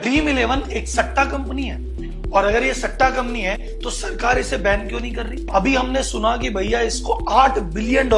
Dream eleven एक सट्टा company है, और अगर ये सट्टा कंपनी है तो सरकार इसे बैन क्यों नहीं कर रही? अभी हमने सुना कि भैया इसको $8 बिलियन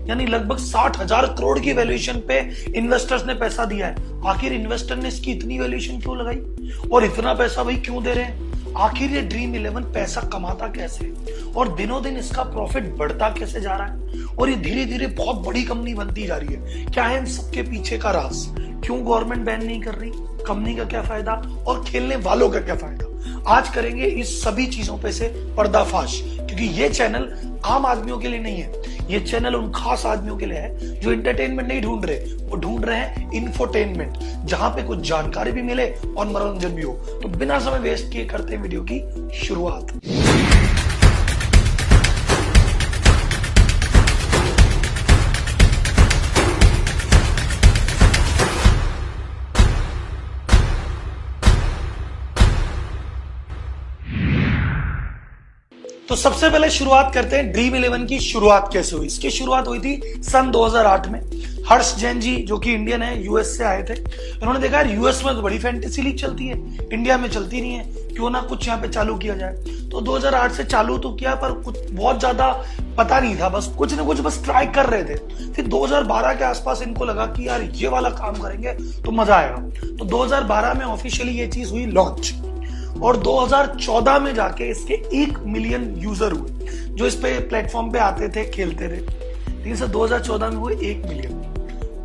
यानी लगभग 60,000 करोड़ की वैल्यूएशन पे इन्वेस्टर्स ने पैसा दिया है। आखिर इन्वेस्टर ने इसकी इतनी वैल्यूएशन क्यों लगाई और इतना पैसा भाई क्यों दे रहे हैं? आखिर ये ड्रीम इलेवन पैसा कमाता कैसे और दिनों दिन इसका प्रॉफिट बढ़ता कैसे जा रहा है और ये धीरे धीरे बहुत बड़ी कंपनी बनती जा रही है? क्या है इन सबके पीछे का राज? क्यों गवर्नमेंट बैन नहीं कर रही? कंपनी का क्या फायदा और खेलने वालों का क्या फायदा? आज करेंगे इस सभी चीजों पे से पर्दाफाश, क्योंकि ये चैनल आम आदमियों के लिए नहीं है। ये चैनल उन खास आदमियों के लिए है जो एंटरटेनमेंट नहीं ढूंढ रहे, वो ढूंढ रहे हैं इंफोटेनमेंट, जहां पे कुछ जानकारी भी मिले और मनोरंजन भी हो। तो बिना समय वेस्ट किए करते हैं वीडियो की शुरुआत। तो सबसे पहले शुरुआत करते हैं ड्रीम इलेवन की शुरुआत कैसे हुई। इसकी शुरुआत हुई थी सन 2008 में। हर्ष जैन जी जो कि इंडियन है, यूएस से आए थे। इन्होंने देखा यार यूएस में तो बड़ी फैंटेसी लीग चलती है, इंडिया में चलती नहीं है, क्यों ना कुछ यहाँ पे चालू किया जाए। तो 2008 से चालू तो किया, पर कुछ बहुत ज्यादा पता नहीं था, बस कुछ ना कुछ बस ट्राई कर रहे थे। फिर 2012 के आसपास इनको लगा कि यार ये वाला काम करेंगे तो मजा आएगा। तो 2012 में ऑफिशियली ये चीज हुई लॉन्च, और 2014 में जाके इसके 1 मिलियन यूजर हुए जो इस पे प्लेटफॉर्म पे आते थे, खेलते थे। लेकिन सर 2014 में हुए 1 मिलियन,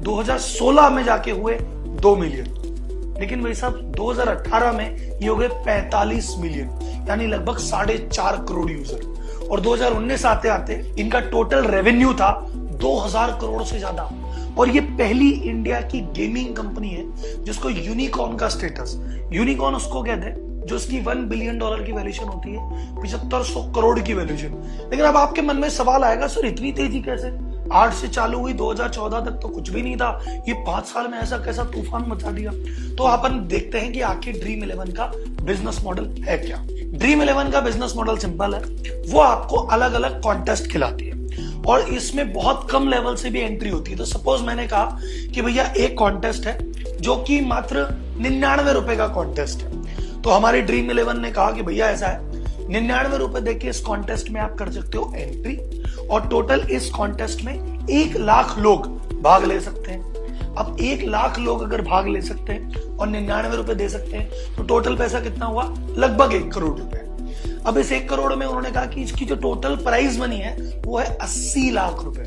2016 में जाके हुए 2 मिलियन, लेकिन भाई साहब 2018 में ये हो गए 45 मिलियन, यानी लगभग 4.5 करोड़ यूजर। और 2019 आते आते इनका टोटल रेवेन्यू था 2000 करोड़ से ज्यादा। और ये पहली इंडिया की गेमिंग कंपनी है जिसको यूनिकॉर्न का स्टेटस, यूनिकॉर्न उसको कहते हैं जो उसकी $1 बिलियन की वैल्यूएशन होती है, 7500 करोड़ की वैल्यूएशन। लेकिन अब आपके मन में सवाल आएगा, सर इतनी तेजी कैसे? 8 से चालू हुई, 2014 तक तो कुछ भी नहीं था, ये 5 साल में ऐसा कैसा तूफान मचा दिया? तो अपन देखते हैं कि आखिर ड्रीम इलेवन का बिजनेस मॉडल है क्या। ड्रीम इलेवन का बिजनेस मॉडल सिंपल है, वो आपको अलग अलग कॉन्टेस्ट खिलाती है और इसमें बहुत कम लेवल से भी एंट्री होती है। तो सपोज मैंने कहा कि भैया एक कॉन्टेस्ट है जो कि मात्र 99 रुपए का कॉन्टेस्ट है, तो हमारी ड्रीम इलेवन ने कहा कि भैया ऐसा है 99 रुपए देके इस कॉन्टेस्ट में आप कर सकते हो एंट्री, और टोटल इस कॉन्टेस्ट में 1 लाख लोग भाग ले सकते हैं। अब 1 लाख लोग अगर भाग ले सकते हैं और 99 रुपए दे सकते हैं तो टोटल पैसा कितना हुआ? लगभग 1 करोड़ रुपए। अब इस 1 करोड़ में उन्होंने कहा कि इसकी जो टोटल प्राइज मनी है वो है 80 लाख रुपए।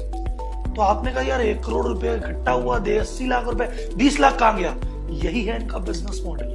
तो आपने कहा यार 1 करोड़ रुपए इकट्ठा हुआ, दे 80 लाख रुपए, 20 लाख कहां गया? यही है इनका बिजनेस मॉडल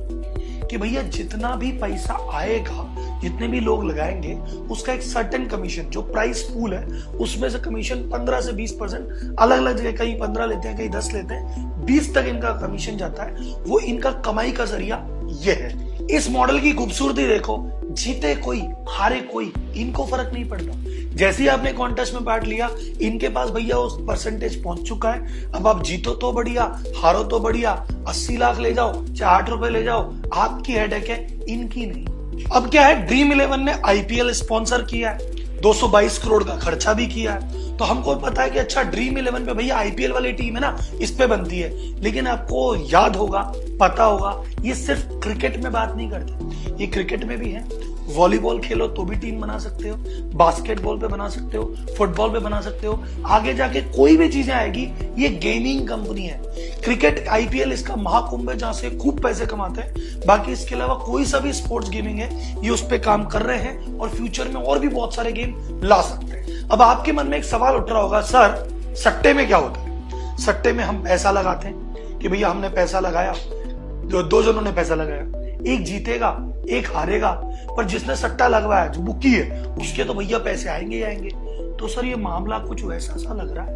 कि भैया जितना भी पैसा आएगा, जितने भी लोग लगाएंगे, उसका एक सर्टेन कमीशन, जो प्राइस पूल है उसमें से कमीशन 15 से 20%, अलग अलग जगह कहीं 15 लेते हैं, कहीं 10 लेते हैं, 20 तक इनका कमीशन जाता है। वो इनका कमाई का जरिया ये है। इस मॉडल की खूबसूरती देखो, जीते कोई हारे कोई, इनको फर्क नहीं पड़ता। जैसे ही आपने कॉन्टेस्ट में पार्ट लिया, इनके पास भैया उस परसेंटेज पहुंच चुका है। अब आप जीतो तो बढ़िया, हारो तो बढ़िया, 80 लाख ले जाओ चाहे 8 रुपए ले जाओ, आपकी हेडेक है, इनकी नहीं। अब क्या है, ड्रीम इलेवन ने आईपीएल स्पॉन्सर किया है, 222 करोड़ का खर्चा भी किया है। तो हमको पता है कि अच्छा ड्रीम इलेवन पे भैया आईपीएल वाली टीम है ना, इस पे बनती है। लेकिन आपको याद होगा, पता होगा, ये सिर्फ क्रिकेट में बात नहीं करते, ये क्रिकेट में भी है। वॉलीबॉल खेलो तो भी टीम बना सकते हो, बास्केटबॉल पे बना सकते हो, फुटबॉल पे बना सकते हो, आगे जाके कोई भी चीजें आएगी। ये गेमिंग कंपनी है। क्रिकेट आईपीएल इसका महाकुंभ है जहां से खूब पैसे कमाते हैं। बाकी इसके अलावा कोई सा भी स्पोर्ट्स गेमिंग है, ये उस पे काम कर रहे हैं और फ्यूचर में और भी बहुत सारे गेम ला सकते हैं। अब आपके मन में एक सवाल उठ रहा होगा, सर सट्टे में क्या होता है? सट्टे में हम पैसा लगाते हैं कि भैया हमने पैसा लगाया, जो 2 जनों ने पैसा लगाया, एक जीतेगा एक हारेगा, पर जिसने सट्टा लगवाया, जो बुकी है, उसके तो भैया पैसे आएंगे ही आएंगे। तो सर ये मामला कुछ वैसा सा लग रहा है,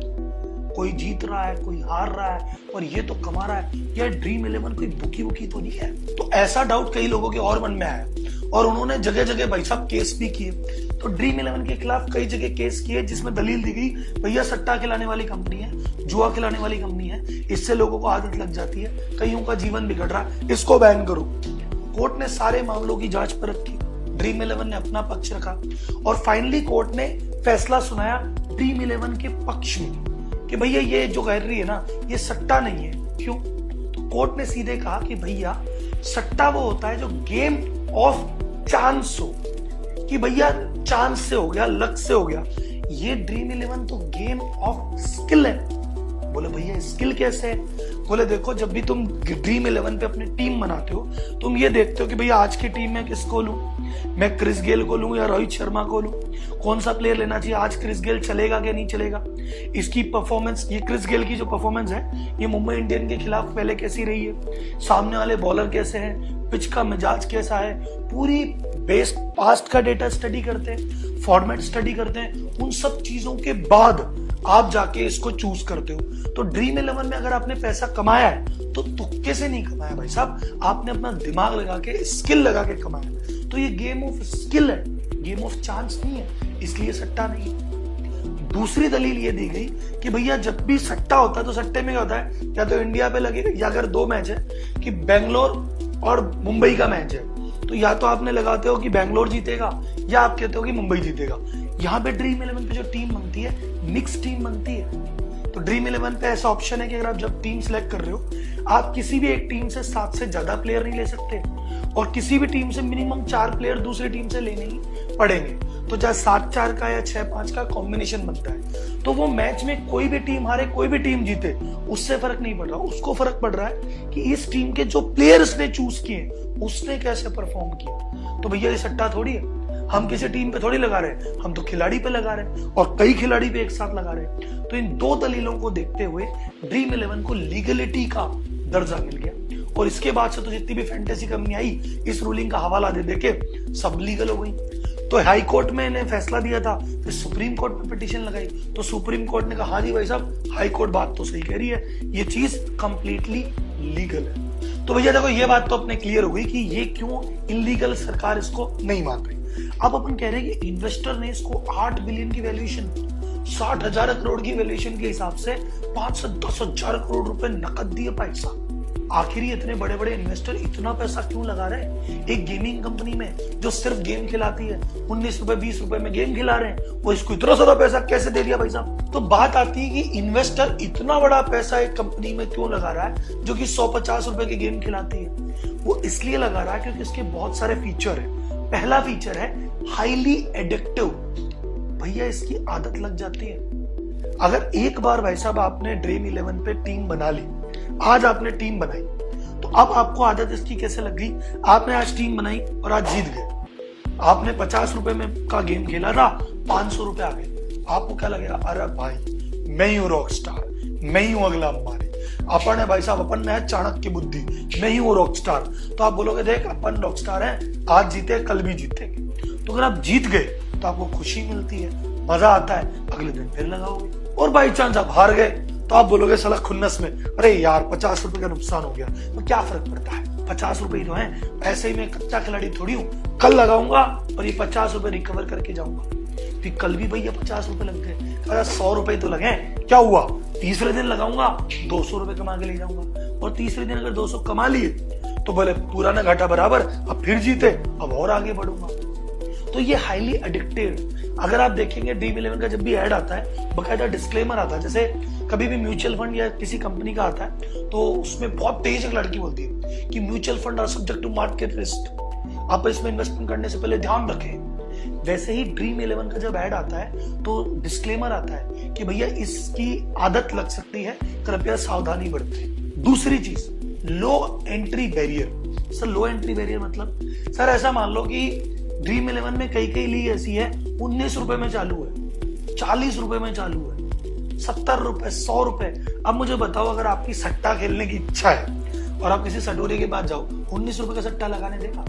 कोई जीत रहा है कोई हार रहा है और ये तो कमा रहा है, यार ड्रीम इलेवन कोई बुकी तो नहीं है? तो ऐसा डाउट कई लोगों के और मन में आया और उन्होंने जगह जगह भाई साहब केस भी किए। तो ड्रीम इलेवन के खिलाफ कई जगह केस किए जिसमें दलील दी गई, भैया सट्टा खिलाने वाली कंपनी है, जुआ खिलाने वाली कंपनी है, इससे लोगों को आदत लग जाती है, कईयों का जीवन बिगड़ रहा है, इसको बैन करो। कोर्ट ने सारे मामलों की जांच पर रखी, ड्रीम इलेवन ने अपना पक्ष रखा और फाइनली कोर्ट ने फैसला सुनाया ड्रीम इलेवन के पक्ष में कि भैया ये जो कह रही है ना, ये सट्टा नहीं है। क्यों? तो कोर्ट ने सीधे कहा कि भैया सट्टा वो होता है जो गेम ऑफ चांस हो, कि भैया चांस से हो गया, लक से हो गया। ये ड्रीम 11 तो गेम ऑफ स्किल है। बोले भैया स्किल कैसे है? बोले देखो, जब भी तुम ड्रीम 11 पे अपनी टीम बनाते हो, तुम ये देखते हो कि भैया आज की टीम में किसको लूं, मैं क्रिस गेल को लूं या रोहित शर्मा को लूं, कौन सा प्लेयर लेना चाहिए, आज क्रिस गेल चलेगा क्या नहीं चलेगा, इसकी परफॉर्मेंस, ये क्रिस गेल की जो परफॉर्मेंस है ये मुंबई इंडियन के खिलाफ पहले कैसी रही है, सामने वाले बॉलर कैसे हैं, पिच का मिजाज कैसा है, पूरी बेस पास्ट का डेटा स्टडी करते हैं, फॉर्मेट स्टडी करते हैं। उन सब चीजों के बाद आप जाके इसको चूज करते हो। तो ड्रीम 11 में अगर आपने पैसा कमाया है तो तुक्के से नहीं कमाया भाई साहब, आपने अपना दिमाग लगा के, स्किल लगा के कमाया। तो ये गेम ऑफ स्किल है, गेम ऑफ चांस नहीं है, इसलिए सट्टा नहीं है। दूसरी दलील ये दी गई कि भैया जब भी सट्टा होता है तो सट्टे में क्या होता है, या तो इंडिया पे लगेगा, या अगर दो मैच है कि बेंगलोर और मुंबई का मैच है, तो या तो आपने लगाते हो कि बेंगलोर जीतेगा या आप कहते हो कि मुंबई जीतेगा। यहाँ पे ड्रीम 11 पे जो टीम बनती है, मिक्स टीम बनती है। तो ड्रीम 11 पे ऐसा ऑप्शन है कि अगर आप जब टीम सेलेक्ट कर रहे हो, आप किसी भी एक टीम से 7 से ज्यादा प्लेयर नहीं ले सकते, और किसी भी टीम से मिनिमम 4 प्लेयर दूसरी टीम से लेने ही पड़ेंगे। तो चाहे 7-4 का या 6-5 का कॉम्बिनेशन बनता है। तो वो मैच में कोई भी टीम हारे, कोई भी टीम जीते, उससे फर्क नहीं पड़ रहा। उसको फर्क पड़ रहा है कि इस टीम के जो प्लेयर्स ने चूज किए उसने कैसे परफॉर्म किया। तो भैया ये सट्टा थोड़ी है, हम किसी टीम पे थोड़ी लगा रहे, हम तो खिलाड़ी पे लगा रहे हैं, और कई खिलाड़ी पे एक साथ लगा रहे हैं। तो इन दो दलीलों को देखते हुए ड्रीम 11 को लीगलिटी का दर्जा मिल गया, और इसके बाद से तो जितनी भी फैंटेसी कंपनी आई, इस रूलिंग का हवाला दे देके सब लीगल हो गई। तो हाई कोर्ट में ने फैसला दिया था, फिर सुप्रीम कोर्ट में पिटीशन लगाई, तो सुप्रीम कोर्ट ने कहा हाँ जी भाई साहब, हाई कोर्ट बात तो सही कह रही है, ये चीज कंप्लीटली लीगल है। तो भैया देखो, ये बात तो अपने क्लियर हो गई कि ये क्यों इलीगल सरकार इसको नहीं मान रही। अब अपन कह रहे हैं कि इन्वेस्टर ने इसको 8 बिलियन की वैल्यूएशन, 60,000 करोड़ की वैल्यूएशन के हिसाब से 5 से 10,000 करोड़ रुपए नकद दिए भाई साहब। आखिर इतने बड़े बड़े इन्वेस्टर इतना पैसा क्यों लगा रहे हैं एक गेमिंग कंपनी में जो सिर्फ गेम खिलाती है? 19 रुपए 20 रुपए में गेम खिला रहे हैं, वो इसको इतना सारा पैसा कैसे दे दिया भाई साहब? तो बात आती है कि इन्वेस्टर इतना बड़ा पैसा एक कंपनी में क्यों लगा रहा है जो कि 150 रुपए की गेम खिलाती है? वो इसलिए लगा रहा है क्योंकि इसके बहुत सारे फीचर है। पहला फीचर है हाईली एडिक्टिव। भैया इसकी आदत लग जाती है। अगर एक बार भाई साहब आपने ड्रीम 11 पे टीम बना ली, आज आपने टीम बनाई, तो अब आपको आदत इसकी कैसे लग गई? आपने आज टीम बनाई और आज जीत गए। आपने 50 रुपए में का गेम खेला था, 500 रुपए आ गए। आपको क्या लगेगा? अरे भाई मैं ही हूं रॉक स्टार, मैं ही हूं अगला अंबानी। अपन है भाई साहब, अपन में है चाणक्य की बुद्धि, मैं ही हूं रॉक स्टार। तो आप बोलोगे देख अपन रॉक स्टार है, आज जीते कल भी जीतेंगे। तो अगर आप जीत गए तो आपको खुशी मिलती है, मजा आता है, अगले दिन फिर लगाओगे। और बाई चांस आप हार गए तो आप बोलोगे साला खुन्नस में, अरे यार 50 रुपए का नुकसान हो गया। तो क्या फर्क पड़ता है, 50 रुपए ही तो है, ऐसे ही मैं कच्चा खिलाड़ी थोड़ी हूँ। कल लगाऊंगा और ये 50 रुपए रिकवर करके जाऊंगा। फिर कल भी भैया 50 रुपए लग गए, अरे 100 रुपए तो लगे, क्या हुआ? तीसरे दिन लगाऊंगा 200 रुपए कमा के ले जाऊंगा, और तीसरे दिन अगर 200 कमा लिए तो बोले पुराना घाटा बराबर, अब फिर जीते, अब और आगे बढ़ूंगा। तो ये हाईली एडिक्टिव। अगर आप देखेंगे ड्रीम 11 का जब भी ऐड आता है, बकायदा डिस्क्लेमर आता है। जैसे कभी भी म्यूचुअल फंड या किसी कंपनी का आता है तो उसमें बहुत तेज एक लड़की बोलती है कि mutual fund are subject to market risk, आप इसमें इन्वेस्टमेंट करने से पहले ध्यान रखें। वैसे ही ड्रीम 11 का जब ऐड आता है तो डिस्क्लेमर आता है कि भैया इसकी आदत लग सकती है, कृपया सावधानी बरतें। दूसरी चीज, लो एंट्री बैरियर। सर लो एंट्री बैरियर मतलब? सर ऐसा मान लो कि ड्रीम 11 में कई लीग ऐसी है 19 रुपए में चालू है, 40 रुपए में चालू है, 70 रुपए, 100 रुपए। अब मुझे बताओ, अगर आपकी सट्टा खेलने की इच्छा है और आप किसी सटोरी के पास जाओ, 19 रुपए का सट्टा लगाने देगा?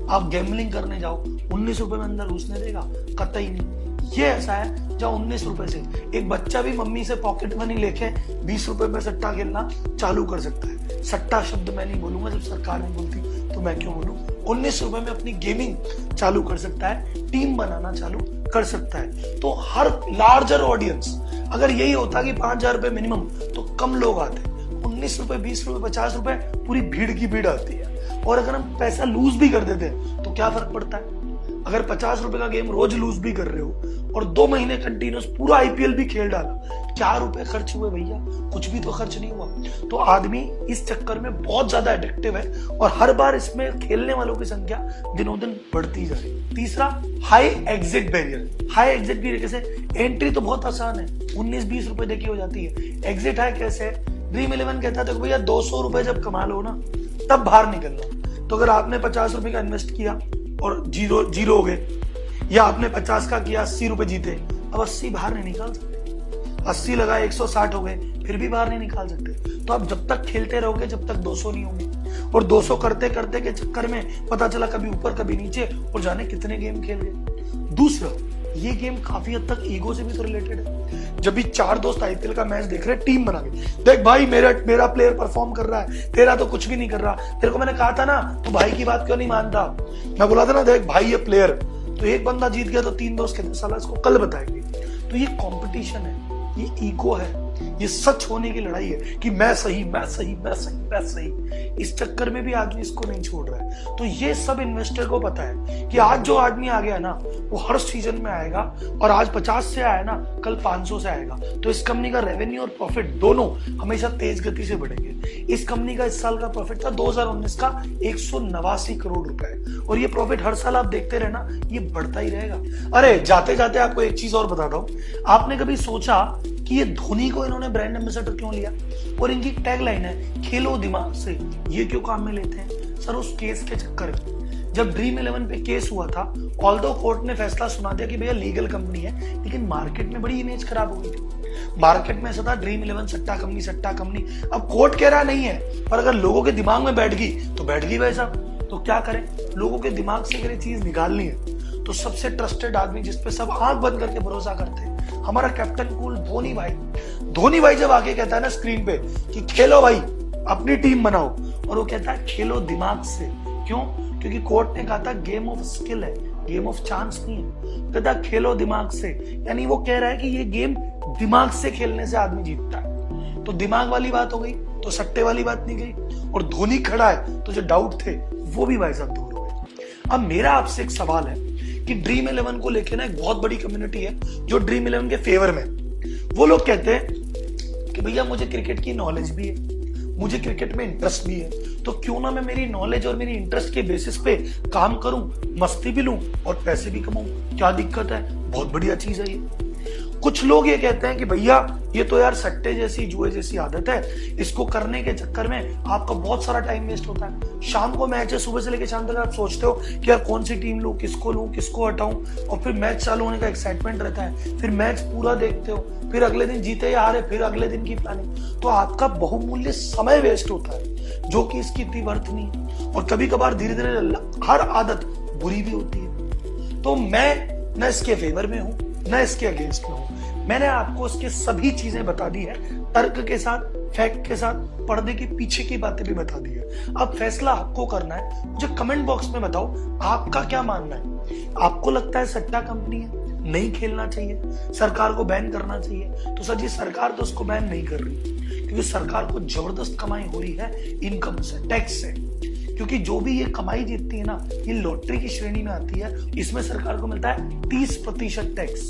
आप गैम्बलिंग करने जाओ, 19 रुपए में अंदर घुसने देगा? कतई नहीं। ये ऐसा है जहाँ 19 रुपए से एक बच्चा भी मम्मी से पॉकेट मनी लेके 20 रुपए में सट्टा खेलना चालू कर सकता है। सट्टा शब्द मैं नहीं बोलूंगा, जब सरकार नहीं बोलती तो मैं क्यों बोलूं। 19 रुपए में अपनी गेमिंग चालू कर सकता है, टीम बनाना चालू कर सकता है। तो हर लार्जर ऑडियंस, अगर यही होता कि 5,000 रुपए मिनिमम, तो कम लोग आते। 19 रुपए, 20 रुपए, 50 रुपए, पूरी भीड़ की भीड़ आती है। और अगर हम पैसा लूज भी कर देते हैं तो क्या फर्क पड़ता है? अगर 50 रुपए का गेम रोज लूज भी कर रहे हो और 2 महीने कंटिन्यूस पूरा आईपीएल भी खेल डाला, क्या रुपए खर्च हुए भैया, कुछ भी तो खर्च नहीं हुआ। तो आदमी इस चक्कर में बहुत ज्यादा एडिक्टिव है और हर बार इसमें खेलने वालों की संख्या दिनों दिन बढ़ती जा रही है। तीसरा, high exit barrier. High exit की जैसे एंट्री तो बहुत आसान है, 19-20 रुपए देके हो जाती है। एग्जिट हाई कैसे है? ड्रीम 11 कहता है भैया 200 रुपए जब कमा लो ना तब बाहर निकलना। तो अगर आपने 50 रुपए का इन्वेस्ट किया और जीरो हो गए, या आपने 50 का किया 80 रुपए जीते, अब 80 बाहर नहीं निकाल सकते। 80 लगाए 160 हो गए, फिर भी बाहर नहीं निकाल सकते। तो आप जब तक खेलते रहोगे जब तक 200 नहीं होंगे, और 200 करते करते के चक्कर में पता चला कभी ऊपर कभी नीचे, और जाने कितने गेम खेल गए। दूसरा, ये गेम काफी हद तक ईगो से भी तो रिलेटेड है। जब भी 4 दोस्त आईपीएल का मैच देख रहे हैं, टीम बना के, देख भाई मेरा प्लेयर परफॉर्म कर रहा है, तेरा तो कुछ भी नहीं कर रहा, तेरे को मैंने कहा था ना तू भाई की बात क्यों नहीं मानता, मैं बोला था ना देख भाई ये प्लेयर। तो एक बंदा जीत गया तो 3 दोस्त कहते साला इसको कल बताएंगे। तो ये कंपटीशन है, ये ईगो है, ये सच होने की लड़ाई है कि मैं सही मैं सही मैं सही मैं सही। इस चक्कर में भी आदमी इसको नहीं छोड़ रहा है। तो ये सब इन्वेस्टर को पता है कि आज जो आदमी आ गया ना वो हर सीजन में आएगा, और आज 50 से आया ना कल 500 से आएगा। तो इस कंपनी का रेवेन्यू और प्रॉफिट दोनों हमेशा तेज गति से बढ़ेंगे। इस कंपनी का इस साल का प्रॉफिट था 2019 का 189 करोड़ रुपए, और ये प्रॉफिट हर साल आप देखते रहना ये बढ़ता ही रहेगा। अरे जाते जाते आपको एक चीज और बताता हूं, आपने कभी सोचा कि ये धोनी को इन्होंने ब्रांड एम्बेसडर क्यों लिया? और इनकी टैगलाइन है खेलो दिमाग से। ये क्यों काम में लेते हैं? सर उस केस के चक्कर में जब ड्रीम 11 पे केस हुआ था, ऑल्दो कोर्ट ने फैसला सुना दिया कि भैया लीगल कंपनी है, लेकिन मार्केट में बड़ी इमेज खराब हो गई थी। मार्केट में ऐसा था ड्रीम 11 सट्टा कंपनी। अब कोर्ट कह रहा नहीं है, पर अगर लोगों के दिमाग में बैठ गई तो बैठ गई भाई साहब। तो क्या करें, लोगों के दिमाग से अगर ये चीज निकालनी है तो सबसे ट्रस्टेड आदमी जिसपे सब आंख बंद करके भरोसा करते हैं, हमारा कैप्टन कूल धोनी भाई। धोनी भाई जब आके कहता है ना स्क्रीन पे कि खेलो भाई अपनी टीम बनाओ, और वो कहता है खेलो दिमाग से। क्यों? क्योंकि कोर्ट ने कहा था गेम ऑफ स्किल है, गेम ऑफ चांस नहीं है। कहता खेलो दिमाग से, यानी वो कह रहा है कि ये गेम दिमाग से खेलने से आदमी जीतता है। तो दिमाग वाली बात हो गई, तो सट्टे वाली बात नहीं गई, और धोनी खड़ा है तो जो डाउट थे वो भी भाई साहब दूर हो गए। अब मेरा आपसे एक सवाल है कि ड्रीम 11 को लेके ना एक बहुत बड़ी कम्युनिटी है जो ड्रीम 11 के फेवर में। वो लोग कहते हैं कि भैया मुझे क्रिकेट की नॉलेज भी है, मुझे क्रिकेट में इंटरेस्ट भी है, तो क्यों ना मैं मेरी नॉलेज और मेरी इंटरेस्ट के बेसिस पे काम करूं, मस्ती भी लूं और पैसे भी कमाऊं, क्या दिक्कत है? बहुत बढ़िया चीज है ये। कुछ लोग ये कहते हैं कि भैया ये तो यार सट्टे जैसी जुए जैसी आदत है, इसको करने के चक्कर में आपका बहुत सारा टाइम वेस्ट होता है। शाम को मैच है, सुबह से लेकर शाम तक आप सोचते हो कि यार कौन सी टीम लूं, किसको हटाऊं, और फिर मैच चालू होने का एक्साइटमेंट रहता है, फिर मैच पूरा देखते हो, फिर अगले दिन जीते या हारे, फिर अगले दिन की प्लानिंग। तो आपका बहुमूल्य समय वेस्ट होता है जो कि इसकी इतनी वर्थ नहीं है। और कभी कभार धीरे धीरे हर आदत बुरी भी होती है। तो मैं न इसके फेवर में हूं न इसके अगेंस्ट में हूं। मैंने आपको इसके सभी चीजें बता दी है, तर्क के साथ, फैक्ट के साथ, पर्दे के पीछे की बातें भी बता दी है। अब फैसला आपको करना है। मुझे कमेंट बॉक्स में बताओ आपका क्या मानना है। आपको लगता है सट्टा कंपनी है, नहीं खेलना चाहिए, सरकार को बैन करना चाहिए? तो सर जी सरकार तो उसको बैन नहीं कर रही, क्योंकि सरकार को जबरदस्त कमाई हो रही है इनकम से, टैक्स से। क्योंकि जो भी ये कमाई जीतती है ना, ये लॉटरी की श्रेणी में आती है, इसमें सरकार को मिलता है 30% टैक्स।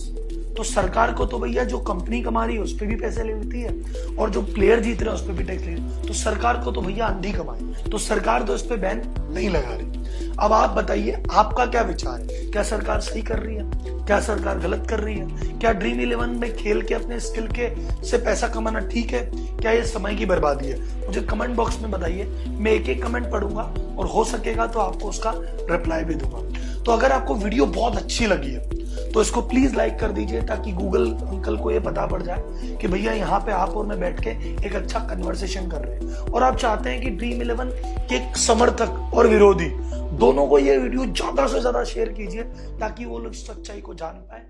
तो सरकार को तो भैया जो कंपनी कमा रही है उस पर भी पैसे ले लेती है, और जो प्लेयर जीत रहे हैं उस पर भी टैक्स ले रही है। तो सरकार को तो भैया अंधी कमाई, तो सरकार तो इस पे बैन नहीं लगा रही। अब आप बताइए आपका क्या विचार है? क्या सरकार सही कर रही है? क्या सरकार गलत कर रही है? क्या ड्रीम 11 में खेल के अपने स्किल के से पैसा कमाना ठीक है? क्या ये समय की बर्बादी है? मुझे कमेंट बॉक्स में बताइए, मैं एक एक कमेंट पढ़ूंगा और हो सकेगा तो आपको उसका रिप्लाई भी दूंगा। तो अगर आपको वीडियो बहुत अच्छी लगी है तो इसको प्लीज लाइक कर दीजिए, ताकि गूगल अंकल को ये पता पड़ जाए कि भैया यहाँ पे आप और मैं बैठ के एक अच्छा कन्वर्सेशन कर रहे हैं, और आप चाहते हैं कि ड्रीम 11 के समर्थक और विरोधी दोनों को ये वीडियो ज्यादा से ज्यादा शेयर कीजिए, ताकि वो लोग सच्चाई को जान पाए।